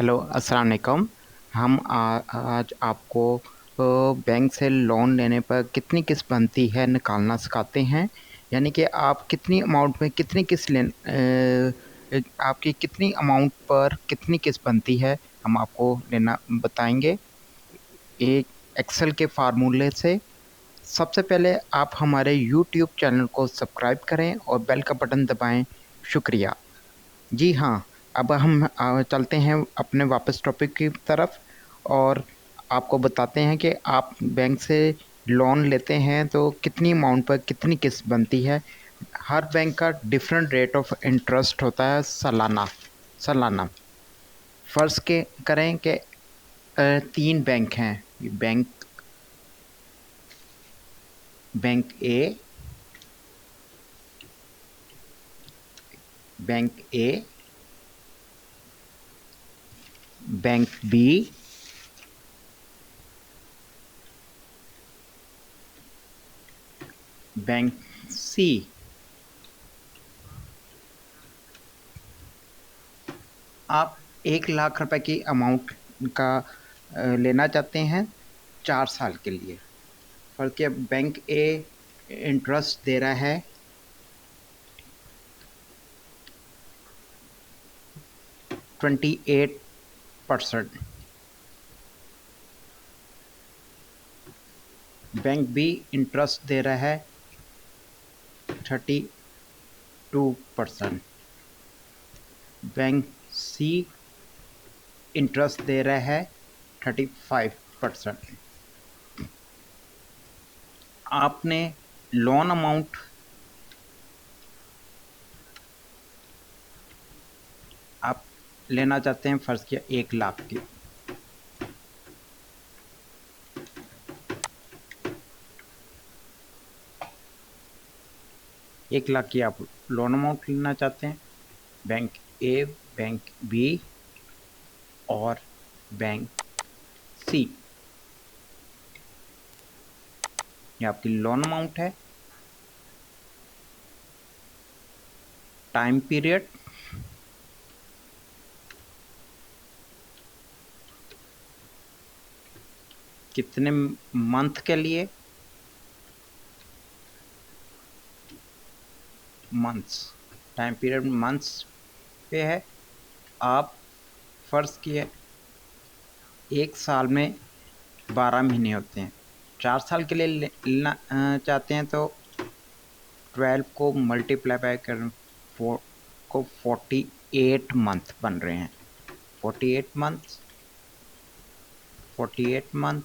Hello अस्सलाम वालेकुम। हम आज आपको बैंक से लोन लेने पर कितनी किस्त बनती है निकालना सिखाते हैं। यानी कि आप कितनी अमाउंट में कितनी किस्त आपकी कितनी अमाउंट पर कितनी किस्त बनती है, हम आपको लेना बताएंगे एक एक्सेल के फार्मूले से। सबसे पहले आप हमारे यूट्यूब चैनल को सब्सक्राइब करें और बेल का बटन दबाएं। शुक्रिया। जी हाँ, अब हम चलते हैं अपने वापस टॉपिक की तरफ और आपको बताते हैं कि आप बैंक से लोन लेते हैं तो कितनी अमाउंट पर कितनी किस्त बनती है। हर बैंक का डिफरेंट रेट ऑफ इंटरेस्ट होता है सालाना। सालाना फ़र्ज़ के करें कि तीन बैंक हैं। बैंक बैंक ए, बैंक ए, बैंक बी, बैंक सी। आप 1 लाख रुपए की अमाउंट का लेना चाहते हैं 4 साल के लिए। बल्कि अब बैंक ए इंटरेस्ट दे रहा है 28%। बैंक बी इंटरेस्ट दे रहा है 32%। बैंक सी इंटरेस्ट दे रहा है 35%। आपने लोन अमाउंट आप लेना चाहते हैं, फ़र्ज़ किया 1 लाख की। 1 लाख की आप लोन अमाउंट लेना चाहते हैं। बैंक ए, बैंक बी और बैंक सी, ये आपकी लोन अमाउंट है। टाइम पीरियड कितने मंथ के लिए, मंथ्स, टाइम पीरियड मंथ्स पे है। आप फ़र्ज़ किए 1 साल में 12 महीने होते हैं। 4 साल के लिए लेना चाहते हैं तो 12 को मल्टीप्लाई बाय कर 4 को 48 मंथ बन रहे हैं। 48 मंथ, 48 मंथ,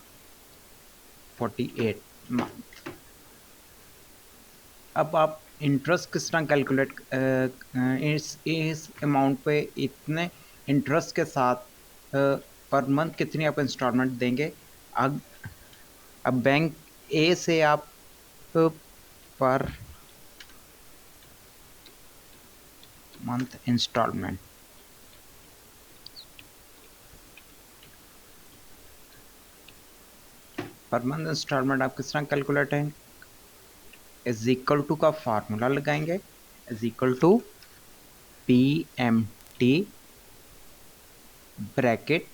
48 मंथ। अब आप इंटरेस्ट किस तरह कैलकुलेट इस अमाउंट पे इतने इंटरेस्ट के साथ पर मंथ कितनी आप इंस्टॉलमेंट देंगे। अब अब बैंक ए से आप per month installment per month installment आप किस तरह कैलकुलेट है, इज इक्वल टू का फार्मूला लगाएंगे। Is equal to P M T bracket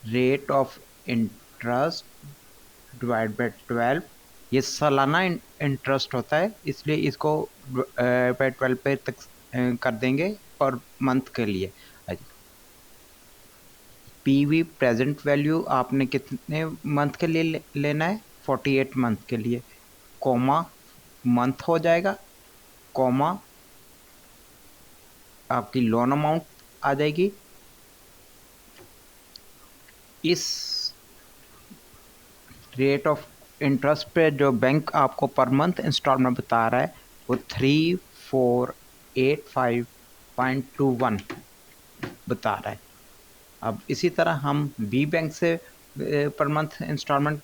rate of interest divide by 12। ये सालाना इंटरेस्ट होता है, इसलिए इसको बाई 12 पे तक कर देंगे पर मंथ के लिए। पीवी प्रेजेंट वैल्यू आपने कितने मंथ के लिए लेना है, 48 मंथ के लिए। कॉमा मंथ हो जाएगा, कॉमा आपकी लोन अमाउंट आ जाएगी। इस रेट ऑफ इंटरेस्ट पे जो बैंक आपको पर मंथ इंस्टॉलमेंट बता रहा है वो 3485.21 बता रहा है। अब इसी तरह हम बी बैंक से पर मंथ इंस्टॉलमेंट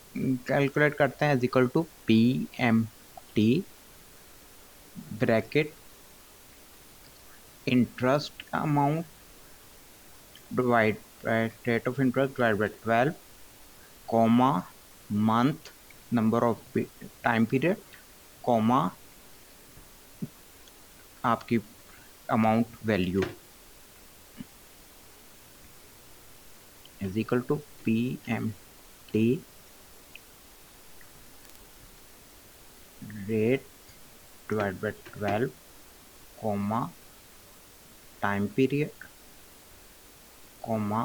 कैलकुलेट करते हैं। Is equal to P M T bracket interest amount divide by rate of interest divide by 12, comma month number of time period, comma आपकी amount value. Is equal to PMT rate divide by 12 comma time period comma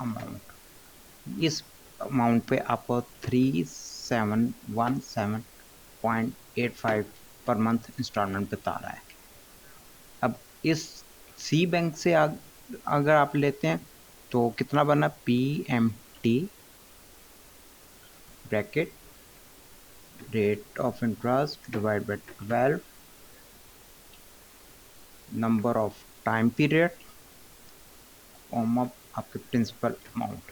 amount. इस amount पे आपको 3717.85 पर month instalment बता रहा है। अब इस सी बैंक से अगर आप लेते हैं तो कितना बना, PMT bracket rate of interest divide by 12 number of time period comma आपके प्रिंसिपल अमाउंट।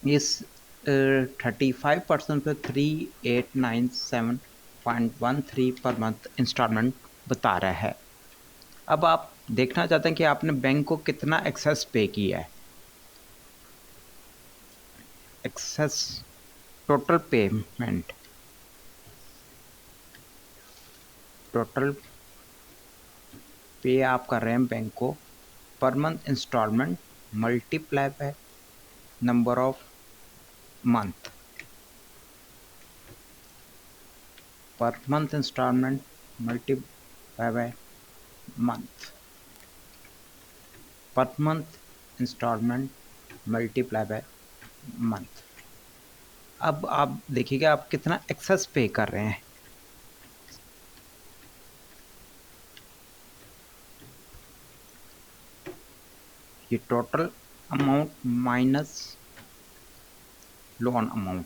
इस 35% पे 3897.13 पर मंथ इंस्टॉलमेंट बता रहा है। अब आप देखना चाहते हैं कि आपने बैंक को कितना एक्सेस पे किया है। एक्सेस टोटल पेमेंट, टोटल पे आप कर रहे हैं बैंक को per month installment multiply by number of month, per month installment multiply by month, per month installment multiply by month. अब आप देखिएगा आप कितना एक्सेस पे कर रहे हैं। ये total amount minus loan amount.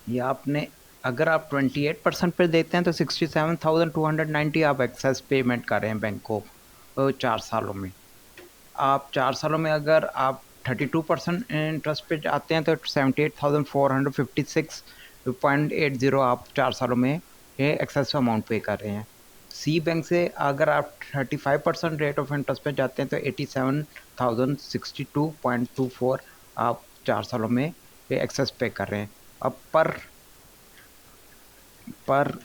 ये आपने अगर आप 28% पे देते हैं तो 67,290 आप एक्सेस पेमेंट कर रहे हैं बैंक को 4 सालों में। आप 4 सालों में अगर आप 32% इंटरेस्ट पे आते हैं तो 78,456.80 आप 4 सालों में ये एक्सेस अमाउंट पे कर रहे हैं। सी बैंक से अगर आप 35% रेट ऑफ इंटरेस्ट पे जाते हैं तो 87,062.24 आप 4 सालों में ये एक्सेस पे कर रहे हैं। अब पर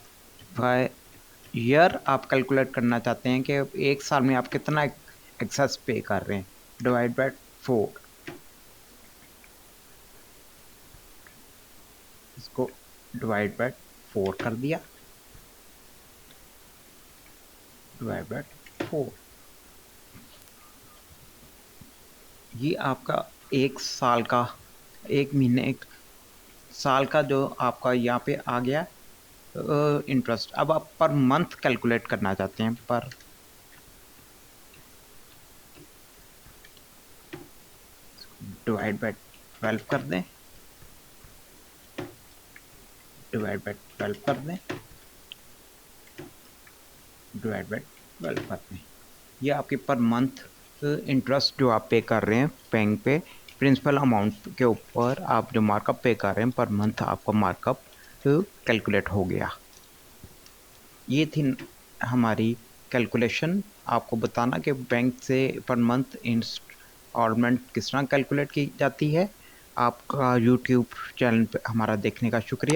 ईयर आप कैलकुलेट करना चाहते हैं कि एक साल में आप कितना एक्सेस पे कर रहे हैं, डिवाइड बाय 4। इसको डिवाइड बाय 4 कर दिया, डिवाइड बाय 4। ये आपका एक साल का, एक महीने, एक साल का जो आपका यहाँ पे आ गया इंटरेस्ट। अब आप पर मंथ कैलकुलेट करना चाहते हैं, पर डिवाइड बाय 12 कर दें, डिवाइड बाय 12 कर दें, डिवाइड बाय 12 कर दें। ये आपके पर मंथ इंटरेस्ट जो आप पे कर रहे हैं बैंक पे प्रिंसिपल अमाउंट के ऊपर आप जो मार्कअप पे कर रहे हैं पर मंथ आपका मार्कअप कैलकुलेट हो गया। ये थी हमारी कैलकुलेशन, आपको बताना कि बैंक से पर मंथ इंस्टॉलमेंट किस तरह कैलकुलेट की जाती है। आपका यूट्यूब चैनल पे हमारा देखने का शुक्रिया।